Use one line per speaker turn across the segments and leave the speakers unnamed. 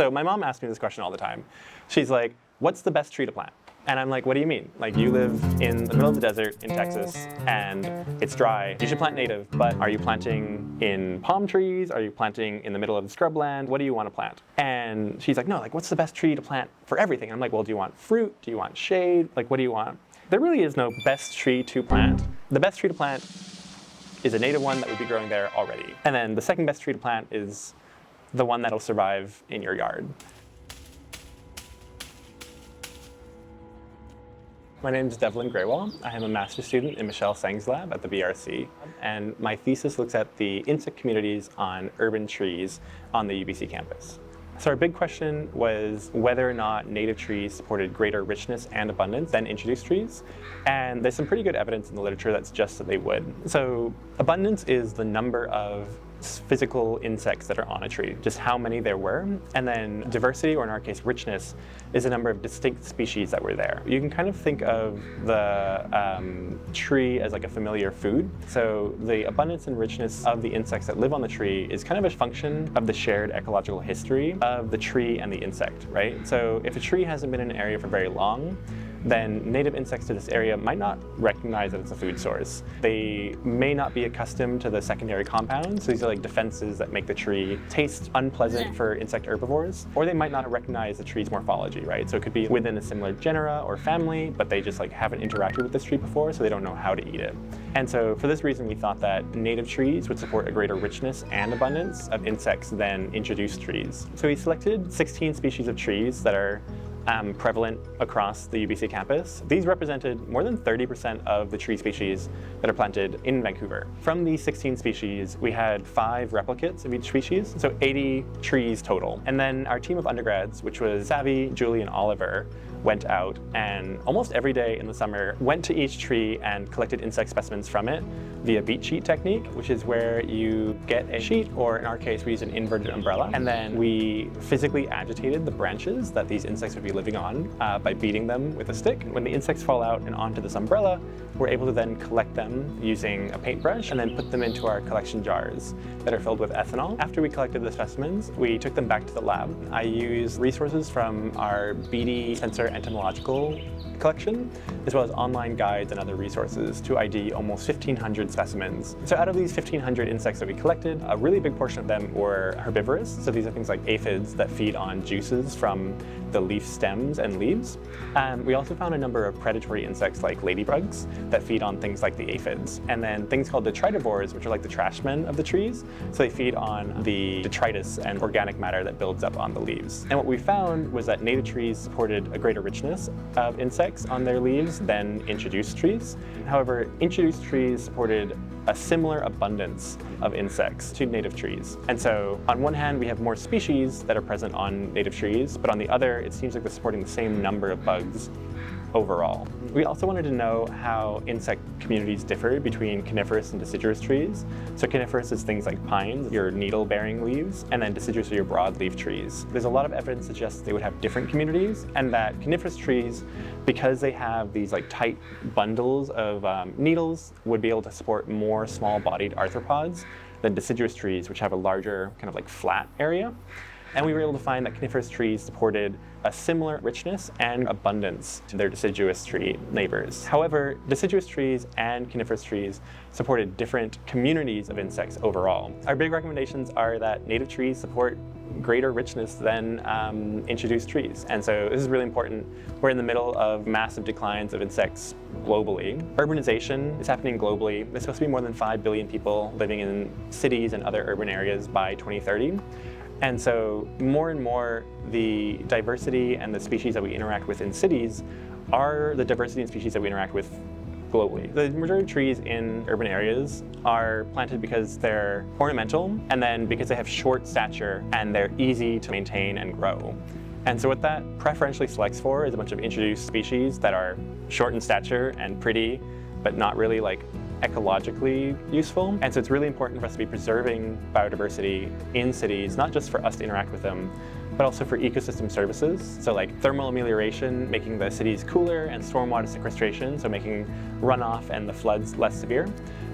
So my mom asks me this question all the time. She's like, what's the best tree to plant? And I'm like, what do you mean? Like, you live in the middle of the desert in Texas and it's dry. You should plant native, but are you planting in palm trees? Are you planting in the middle of the scrubland? What do you want to plant? And she's like, no, like, what's the best tree to plant for everything? And I'm like, well, do you want fruit? Do you want shade? Like, what do you want? There really is no best tree to plant. The best tree to plant is a native one that would be growing there already. And then the second best tree to plant is the one that'll survive in your yard. My name is Devlin Grewal. I am a master's student in Michelle Seng's lab at the BRC, and my thesis looks at the insect communities on urban trees on the UBC campus. So our big question was whether or not native trees supported greater richness and abundance than introduced trees, and there's some pretty good evidence in the literature that suggests that they would. So abundance is the number of physical insects that are on a tree, just how many there were, and then diversity, or in our case richness, is the number of distinct species that were there. You can kind of think of the tree as like a familiar food. So the abundance and richness of the insects that live on the tree is kind of a function of the shared ecological history of the tree and the insect, right? So if a tree hasn't been in an area for very long, then native insects to this area might not recognize that it's a food source. They may not be accustomed to the secondary compounds. So these are like defenses that make the tree taste unpleasant for insect herbivores. Or they might not recognize the tree's morphology, right? So it could be within a similar genera or family, but they just like haven't interacted with this tree before, so they don't know how to eat it. And so for this reason, we thought that native trees would support a greater richness and abundance of insects than introduced trees. So we selected 16 species of trees that are prevalent across the UBC campus. These represented more than 30% of the tree species that are planted in Vancouver. From these 16 species, we had 5 replicates of each species, so 80 trees total. And then our team of undergrads, which was Savvy, Julie, and Oliver, went out and almost every day in the summer went to each tree and collected insect specimens from it via beat sheet technique, which is where you get a sheet, or in our case we use an inverted umbrella, and then we physically agitated the branches that these insects would be living on by beating them with a stick. When the insects fall out and onto this umbrella, we're able to then collect them using a paintbrush and then put them into our collection jars that are filled with ethanol. After we collected the specimens, we took them back to the lab. I used resources from our BD sensor entomological collection, as well as online guides and other resources to ID almost 1,500 specimens. So out of these 1,500 insects that we collected, a really big portion of them were herbivorous. So these are things like aphids that feed on juices from the leaf stems and leaves. We also found a number of predatory insects like ladybugs that feed on things like the aphids. And then things called detritivores, which are like the trashmen of the trees. So they feed on the detritus and organic matter that builds up on the leaves. And what we found was that native trees supported a greater richness of insects on their leaves than introduced trees. However, introduced trees supported a similar abundance of insects to native trees. And so on one hand, we have more species that are present on native trees, but on the other, it seems like they're supporting the same number of bugs overall. We also wanted to know how insect communities differ between coniferous and deciduous trees. So coniferous is things like pines, your needle-bearing leaves, and then deciduous are your broadleaf trees. There's a lot of evidence that suggests they would have different communities, and that coniferous trees, because they have these like tight bundles of needles, would be able to support more small-bodied arthropods than deciduous trees, which have a larger kind of like flat area. And we were able to find that coniferous trees supported a similar richness and abundance to their deciduous tree neighbors. However, deciduous trees and coniferous trees supported different communities of insects overall. Our big recommendations are that native trees support greater richness than introduced trees. And so this is really important. We're in the middle of massive declines of insects globally. Urbanization is happening globally. There's supposed to be more than 5 billion people living in cities and other urban areas by 2030. And so more and more, the diversity and the species that we interact with in cities are the diversity and species that we interact with globally. The majority of trees in urban areas are planted because they're ornamental, and then because they have short stature and they're easy to maintain and grow. And so what that preferentially selects for is a bunch of introduced species that are short in stature and pretty, but not really like ecologically useful. And so it's really important for us to be preserving biodiversity in cities, not just for us to interact with them, but also for ecosystem services. So like thermal amelioration, making the cities cooler, and stormwater sequestration, so making runoff and the floods less severe.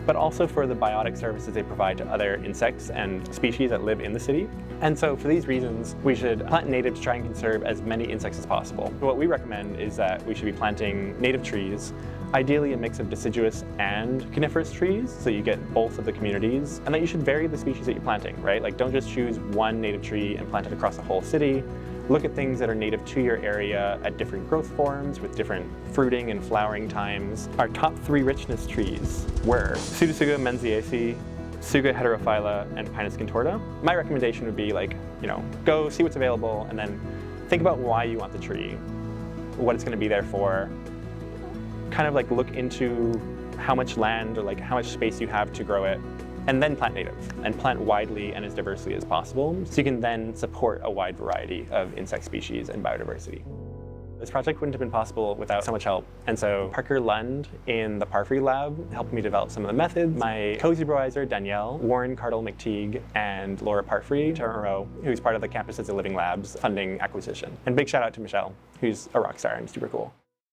but also for the biotic services they provide to other insects and species that live in the city. And so for these reasons, we should plant native to try and conserve as many insects as possible. What we recommend is that we should be planting native trees, ideally a mix of deciduous and coniferous trees, so you get both of the communities, and that you should vary the species that you're planting, right? Like, don't just choose one native tree and plant it across the whole city. Look at things that are native to your area at different growth forms with different fruiting and flowering times. Our top 3 richness trees were Pseudotsuga menziesi, Tsuga heterophylla, and Pinus contorta. My recommendation would be go see what's available and then think about why you want the tree, what it's going to be there for. Kind of look into how much land or how much space you have to grow it, and then plant native, and plant widely and as diversely as possible, so you can then support a wide variety of insect species and biodiversity. This project wouldn't have been possible without so much help, and so Parker Lund in the Parfrey lab helped me develop some of the methods. My co-supervisor, Danielle, Warren Cardle-McTeague, and Laura Parfrey Turner, who's part of the Campus as a Living Lab's funding acquisition. And big shout out to Michelle, who's a rock star and super cool.